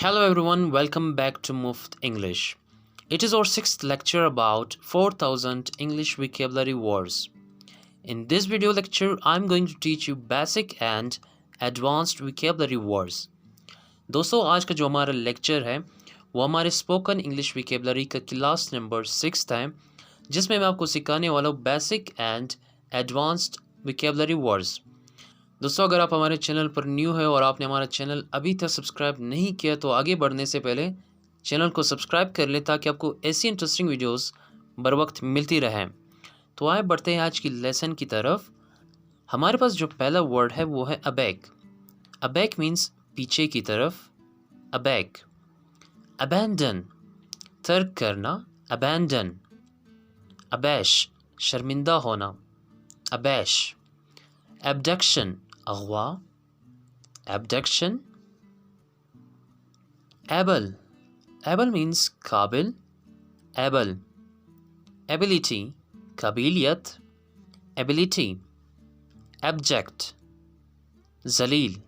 Hello everyone, welcome back to Muft English. It is our sixth lecture about 4000 English vocabulary words. In this video lecture, I'm going to teach you basic and advanced vocabulary words. दोस्तों आज का जो हमारा lecture है वो हमारे spoken English vocabulary का class number 6 है, जिसमें मैं आपको सिखाने वाला हूँ basic and advanced vocabulary words. दोस्तों अगर आप हमारे चैनल पर न्यू है और आपने हमारा चैनल अभी तक सब्सक्राइब नहीं किया तो आगे बढ़ने से पहले चैनल को सब्सक्राइब कर लें ताकि आपको ऐसी इंटरेस्टिंग वीडियोस बर वक्त मिलती रहें। तो आए बढ़ते हैं आज की लेसन की तरफ। हमारे पास जो पहला वर्ड है वो है अबैक। अबैक मीन्स पीछे की तरफ। अबैक। अबैंडन तर्क करना। अबैंडन। अबैश शर्मिंदा होना। अबैश। एब्डक्शन अगवा। एब्डक्शन। एबल। एबल मीन्स काबिल। एबल। एबिलिटी काबिलियत। एबिलिटी। एब्जेक्ट जलील।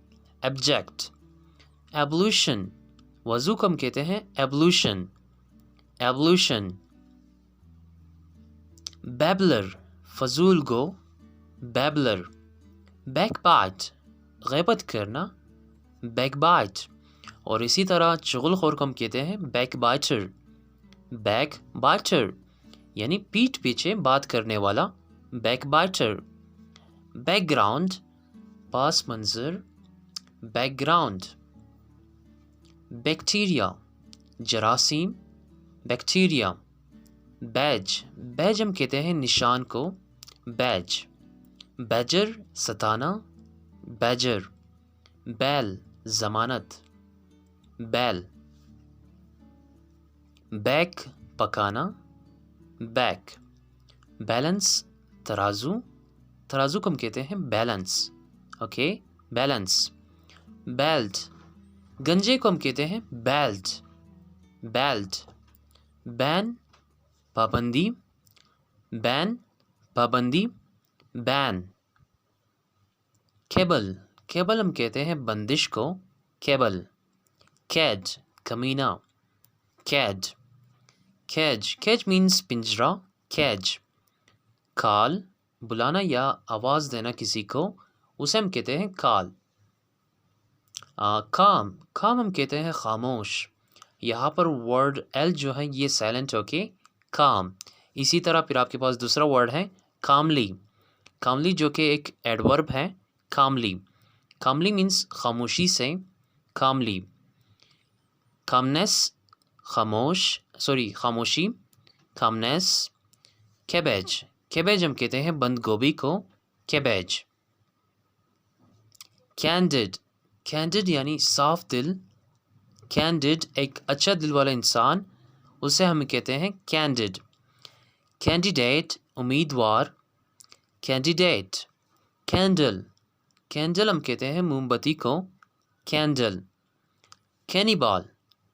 एब्जेक्ट। एवोल्यूशन वज़ू को हम कहते हैं एवोल्यूशन। एवोल्यूशन। बैबलर फजूल गो। बैबलर। बैकबाइट ग़ैबत करना। बैकबाइट। और इसी तरह चुगलखोर को हम कहते हैं बैकबाइटर। बैकबाइटर यानी पीठ पीछे बात करने वाला। बैकबाइटर। बैकग्राउंड पास मंजर। बैकग्राउंड। बैक्टीरिया जरासीम। बैक्टीरिया। बैज। बैज हम कहते हैं निशान को। बैज। बैजर सताना। बैजर। बैल जमानत। बैल। बैक पकाना। बैक। बैलेंस तराजू। तराजू को हम कहते हैं बैलेंस। Okay balance. बेल्ट गंजे को हम कहते हैं बेल्ट। बेल्ट। बैन पाबंदी। बैन पाबंदी। बैन। केबल केबल हम कहते हैं बंदिश को। केबल। कैड कमीना। कैड। कैज कैज मीन्स पिंजरा। कैज। कॉल बुलाना या आवाज़ देना किसी को, उसे हम कहते हैं कॉल। काम काम हम कहते हैं खामोश। यहाँ पर वर्ड एल जो है ये साइलेंट होके काम। इसी तरह फिर आपके पास दूसरा वर्ड है कामली। कामली जो कि एक एडवर्ब है। कामली। कामली मीन्स खामोशी से। कामली। कामनेस खामोशी। कामनेस। कैबेज कैबेज हम कहते हैं बंद गोभी को। कैबेज। कैंडिड कैंडिड यानी साफ दिल। कैंडिड एक अच्छा दिल वाला इंसान, उसे हम कहते हैं कैंडिड। कैंडिडेट उम्मीदवार। कैंडिडेट। कैंडल कैंडल हम कहते हैं मोमबत्ती को। कैंडल। कैनिबाल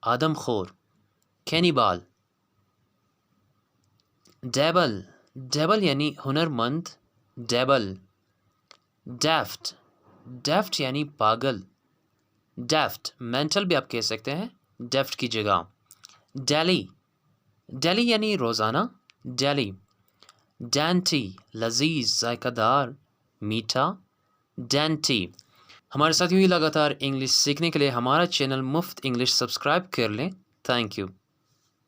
आदमखोर। कैनिबाल। डेबल डेबल यानी हुनरमंद। डेबल। डेफ्ट डेफ्ट यानी पागल। डेफ्ट मेंटल भी आप कह सकते हैं डेफ्ट की जगह। डेली डेली यानी रोज़ाना। डेली। डैंटी लजीज जायकादार मीठा। डैंटी। हमारे साथ यूँ ही लगातार इंग्लिश सीखने के लिए हमारा चैनल मुफ्त इंग्लिश सब्सक्राइब कर लें। Thank you.